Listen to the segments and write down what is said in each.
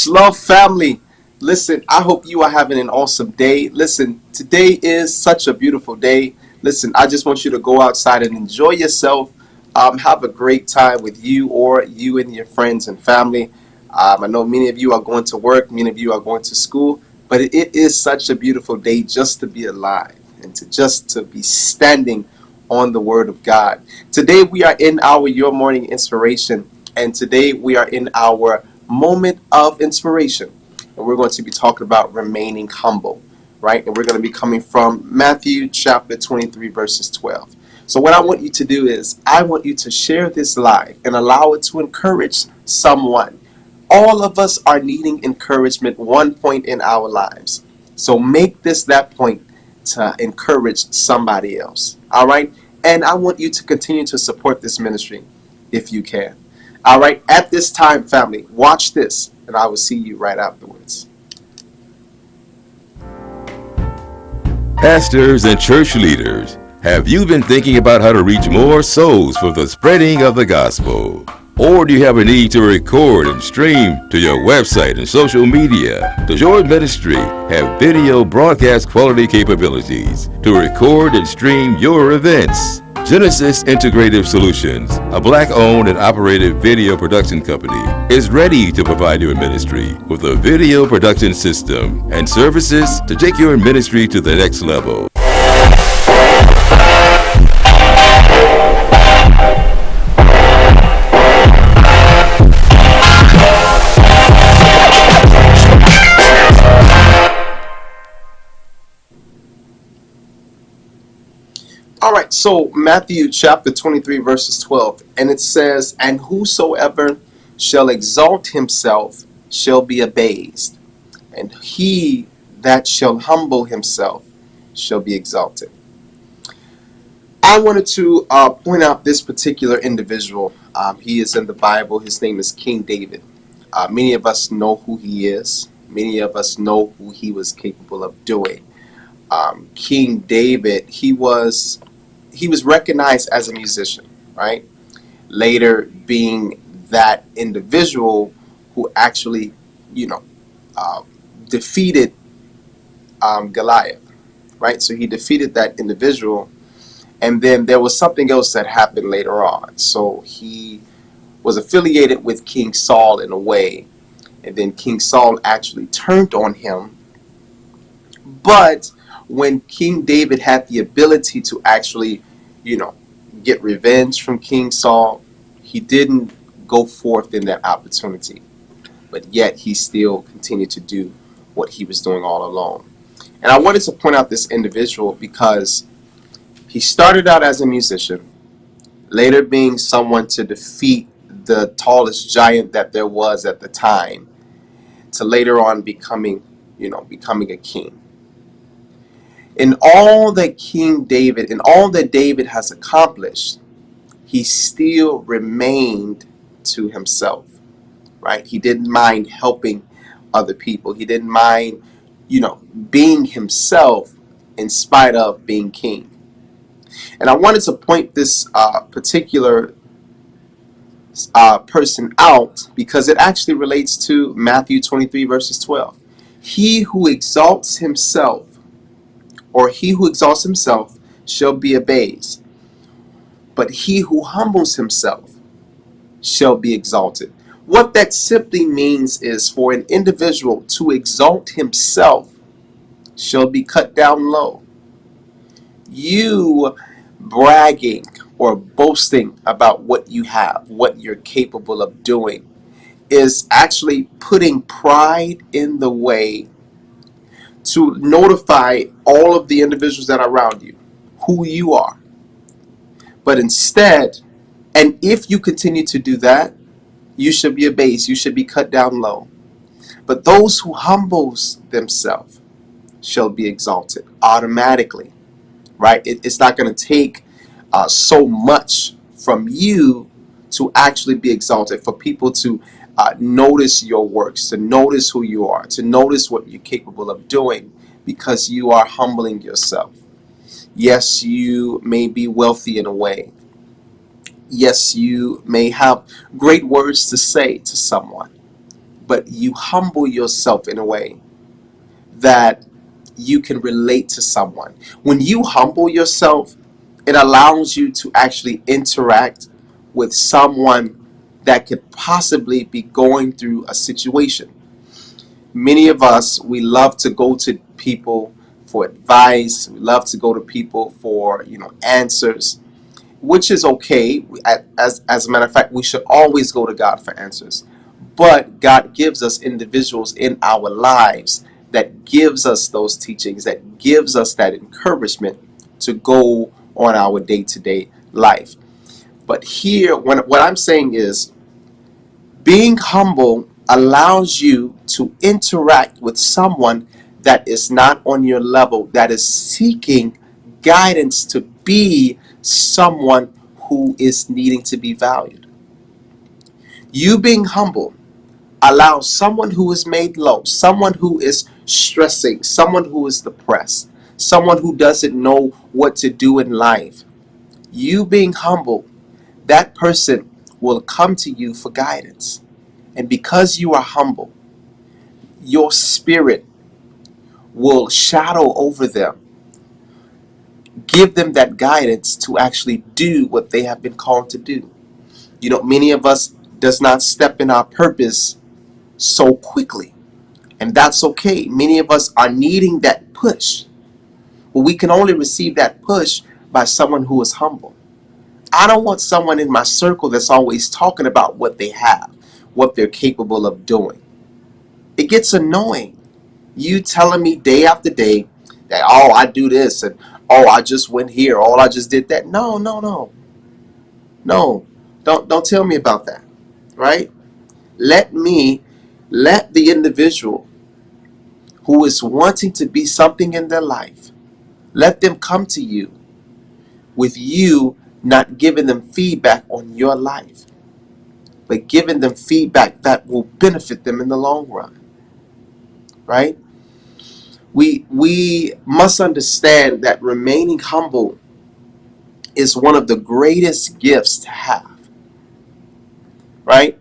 Much love, family. Listen, I hope you are having an awesome day. Listen, today is such a beautiful day. Listen, I just want you to go outside and enjoy yourself. Have a great time with you or you and your friends and family. I know many of you are going to work, many of you are going to school, but it is such a beautiful day just to be alive and to be standing on the Word of God. Today we are in our Your Morning Inspiration, and today we are in our moment of inspiration, and we're going to be talking about remaining humble, right? And we're going to be coming from Matthew chapter 23 verses 12. So what I want you to do is I want you to share this live and allow it to encourage someone. All of us are needing encouragement one point in our lives. So make this that point to encourage somebody else. All right? And I want you to continue to support this ministry if you can. All right? At this time, family, watch this, and I will see you right afterwards. Pastors and church leaders, have you been thinking about how to reach more souls for the spreading of the gospel? Or do you have a need to record and stream to your website and social media? Does your ministry have video broadcast quality capabilities to record and stream your events? Genesis Integrative Solutions, a Black-owned and operated video production company, is ready to provide your ministry with a video production system and services to take your ministry to the next level. All right, so Matthew chapter 23 verses 12, and it says, "And whosoever shall exalt himself shall be abased, and he that shall humble himself shall be exalted." I wanted to point out this particular individual. He is in the Bible. His name is King David. Many of us know who he is. Many of us know who he was capable of doing. King David, he was recognized as a musician, right? Later being that individual who actually, defeated Goliath, right? So he defeated that individual, and then there was something else that happened later on. So he was affiliated with King Saul in a way, and then King Saul actually turned on him. But when King David had the ability to actually, get revenge from King Saul, he didn't go forth in that opportunity. But yet he still continued to do what he was doing all along. And I wanted to point out this individual because he started out as a musician, later being someone to defeat the tallest giant that there was at the time, to later on becoming a king. In all that David has accomplished, he still remained to himself, right? He didn't mind helping other people. He didn't mind, being himself in spite of being king. And I wanted to point this particular person out because it actually relates to Matthew 23 verses 12. He who exalts himself shall be abased, but he who humbles himself shall be exalted. What that simply means is for an individual to exalt himself shall be cut down low. You bragging or boasting about what you have, what you're capable of doing, is actually putting pride in the way to notify all of the individuals that are around you who you are. But instead, and if you continue to do that, you should be abased, you should be cut down low. But those who humbles themselves shall be exalted automatically, right? It's not going to take so much from you to actually be exalted, for people to notice your works, to notice who you are, to notice what you're capable of doing, because you are humbling yourself. Yes, you may be wealthy in a way. Yes, you may have great words to say to someone, but you humble yourself in a way that you can relate to someone. When you humble yourself, it allows you to actually interact with someone that could possibly be going through a situation. Many of us, we love to go to people for advice. We love to go to people for, answers, which is okay. As a matter of fact, we should always go to God for answers. But God gives us individuals in our lives that gives us those teachings, that gives us that encouragement to go on our day-to-day life. But here, what I'm saying is, being humble allows you to interact with someone that is not on your level, that is seeking guidance to be someone who is needing to be valued. You being humble allows someone who is made low, someone who is stressing, someone who is depressed, someone who doesn't know what to do in life. You being humble, that person will come to you for guidance. And because you are humble, your spirit will shadow over them, give them that guidance to actually do what they have been called to do. Many of us does not step in our purpose so quickly, and that's okay. Many of us are needing that push, but we can only receive that push by someone who is humble. I don't want someone in my circle that's always talking about what they have, what they're capable of doing. It gets annoying. You telling me day after day that, oh, I do this, and oh, I just went here, oh, I just did that. No, no, no. No. Don't tell me about that. Right? Let the individual who is wanting to be something in their life, let them come to you with you not giving them feedback on your life, but giving them feedback that will benefit them in the long run. Right? We must understand that remaining humble is one of the greatest gifts to have. Right?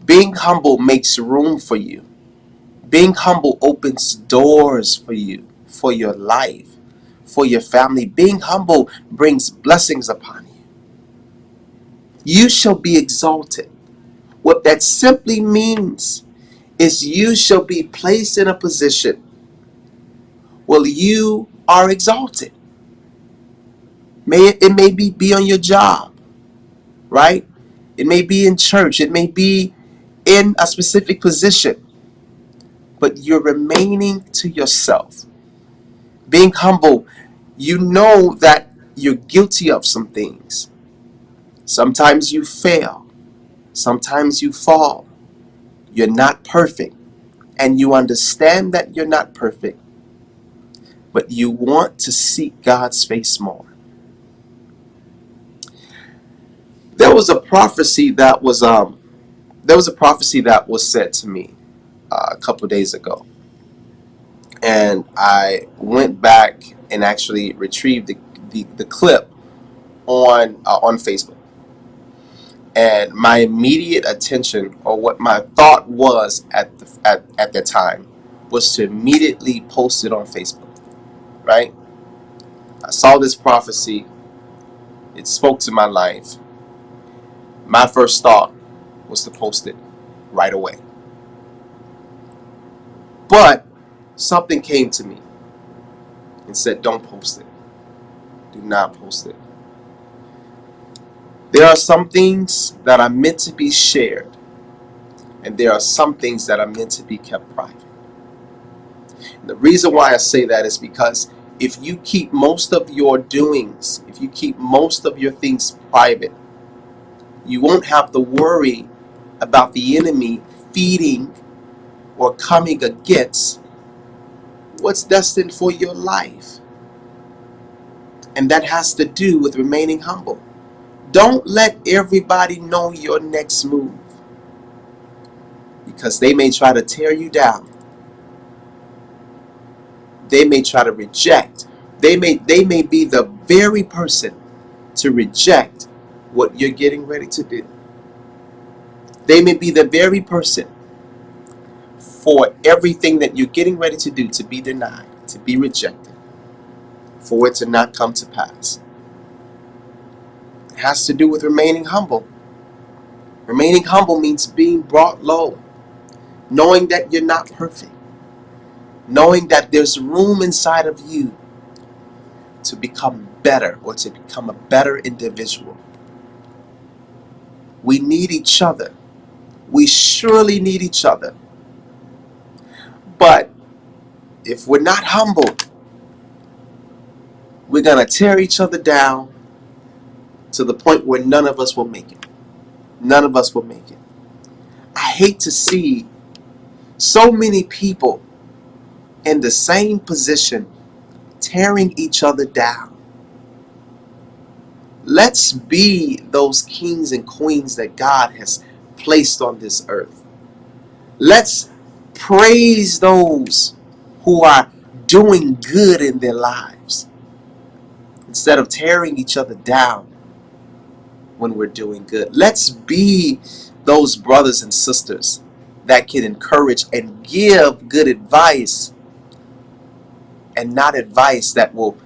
Being humble makes room for you. Being humble opens doors for you, for your life, for your family. Being humble brings blessings upon you. You shall be exalted. What that simply means is you shall be placed in a position where you are exalted. It may be on your job, right? It may be in church. It may be in a specific position, but you're remaining to yourself. Being humble, you know that you're guilty of some things. Sometimes you fail. Sometimes you fall. You're not perfect. And you understand that you're not perfect. But you want to seek God's face more. There was a prophecy that was said to me a couple of days ago. And I went back and actually retrieved the clip on Facebook. And my immediate attention, or what my thought was at the time, was to immediately post it on Facebook. Right? I saw this prophecy. It spoke to my life. My first thought was to post it right away. But something came to me and said, don't post it. Do not post it. There are some things that are meant to be shared, and there are some things that are meant to be kept private. And the reason why I say that is because if you keep most of your doings, if you keep most of your things private, you won't have to worry about the enemy feeding or coming against what's destined for your life. And that has to do with remaining humble. Don't let everybody know your next move, because they may try to tear you down. They may try to reject. They may be the very person to reject what you're getting ready to do. They may be the very person for everything that you're getting ready to do to be denied, to be rejected, for it to not come to pass. It has to do with remaining humble. Remaining humble means being brought low, knowing that you're not perfect, knowing that there's room inside of you to become better or to become a better individual. We need each other. We surely need each other. But if we're not humble, we're going to tear each other down to the point where none of us will make it. None of us will make it. I hate to see so many people in the same position tearing each other down. Let's be those kings and queens that God has placed on this earth. Let's praise those who are doing good in their lives instead of tearing each other down when we're doing good. Let's be those brothers and sisters that can encourage and give good advice, and not advice that will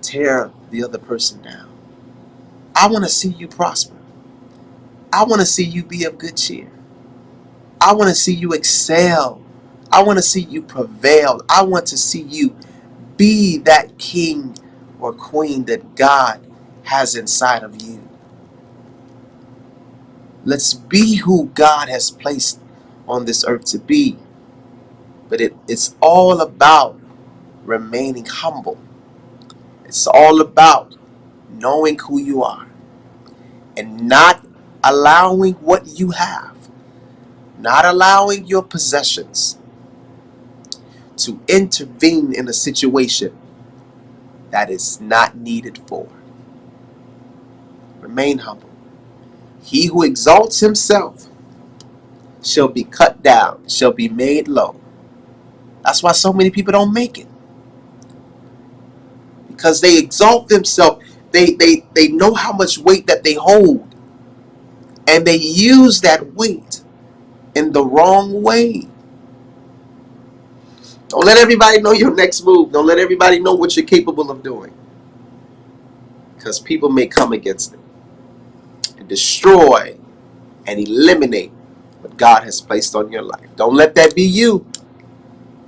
tear the other person down. I want to see you prosper. I want to see you be of good cheer. I want to see you excel. I want to see you prevail. I want to see you be that king or queen that God has inside of you. Let's be who God has placed on this earth to be. But it's all about remaining humble. It's all about knowing who you are and not allowing what you have, not allowing your possessions to intervene in a situation that is not needed for. Remain humble. He who exalts himself shall be cut down, shall be made low. That's why so many people don't make it. Because they exalt themselves. They know how much weight that they hold. And they use that weight in the wrong way. Don't let everybody know your next move. Don't let everybody know what you're capable of doing. Because people may come against it and destroy and eliminate what God has placed on your life. Don't let that be you.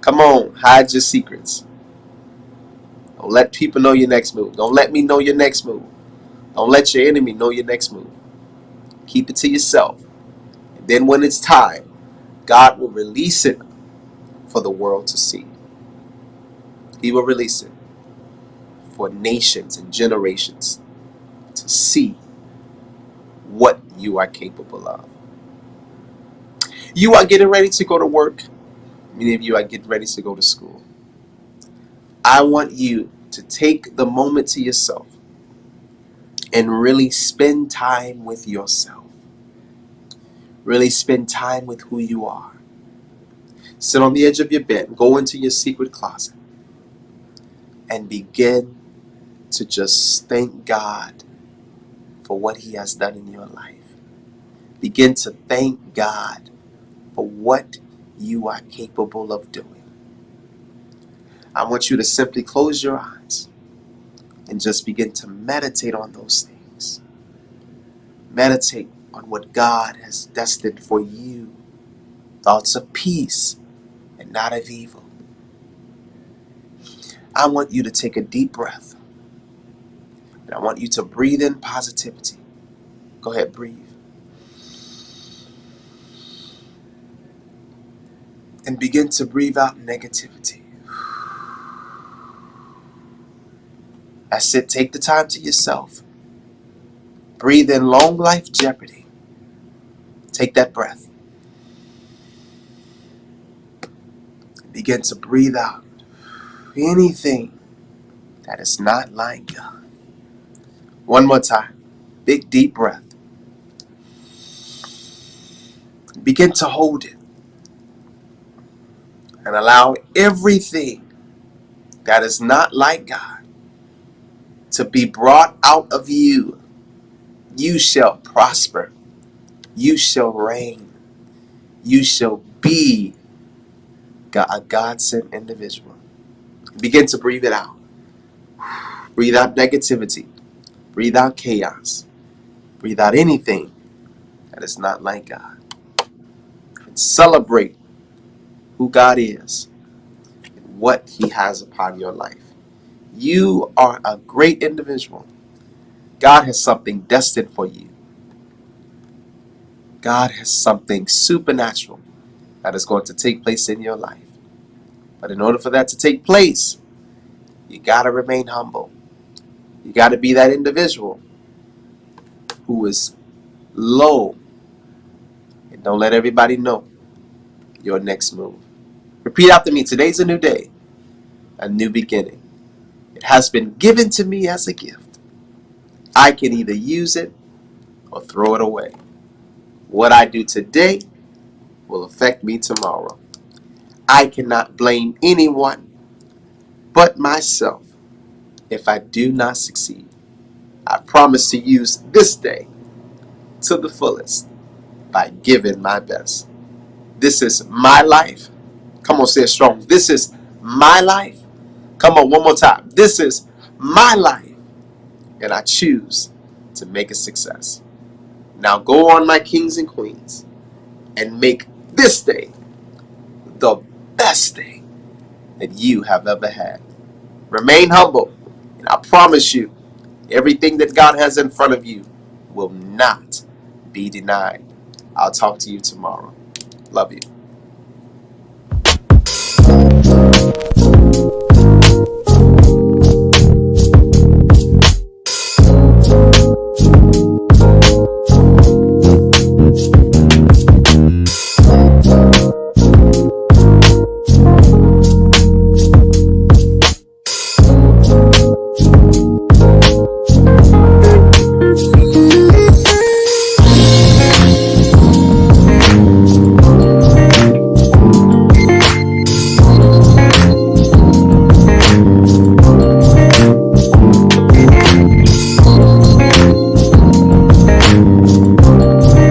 Come on, hide your secrets. Don't let people know your next move. Don't let me know your next move. Don't let your enemy know your next move. Keep it to yourself. And then when it's time, God will release it for the world to see. He will release it for nations and generations to see what you are capable of. You are getting ready to go to work. Many of you are getting ready to go to school. I want you to take the moment to yourself and really spend time with yourself. Really spend time with who you are. Sit on the edge of your bed, go into your secret closet, and begin to just thank God for what He has done in your life. Begin to thank God for what you are capable of doing. I want you to simply close your eyes and just begin to meditate on those things. Meditate on what God has destined for you. Thoughts of peace and not of evil. I want you to take a deep breath. And I want you to breathe in positivity. Go ahead, breathe. And begin to breathe out negativity. That's it. Take the time to yourself. Breathe in long life jeopardy. Take that breath. Begin to breathe out anything that is not like God. One more time. Big deep breath. Begin to hold it. And allow everything that is not like God to be brought out of you. You shall prosper. You shall reign. You shall be a God-sent individual. Begin to breathe it out. Breathe out negativity. Breathe out chaos. Breathe out anything that is not like God. And celebrate who God is and what He has upon your life. You are a great individual. God has something destined for you. God has something supernatural that is going to take place in your life. But in order for that to take place, you got to remain humble. You got to be that individual who is low and don't let everybody know your next move. Repeat after me. Today's a new day, a new beginning. It has been given to me as a gift. I can either use it or throw it away. What I do today will affect me tomorrow. I cannot blame anyone but myself if I do not succeed. I promise to use this day to the fullest by giving my best. This is my life. Come on, say it strong. This is my life. Come on, one more time. This is my life, and I choose to make a success. Now go on, my kings and queens, and make this day the best day that you have ever had. Remain humble, and I promise you, everything that God has in front of you will not be denied. I'll talk to you tomorrow. Love you.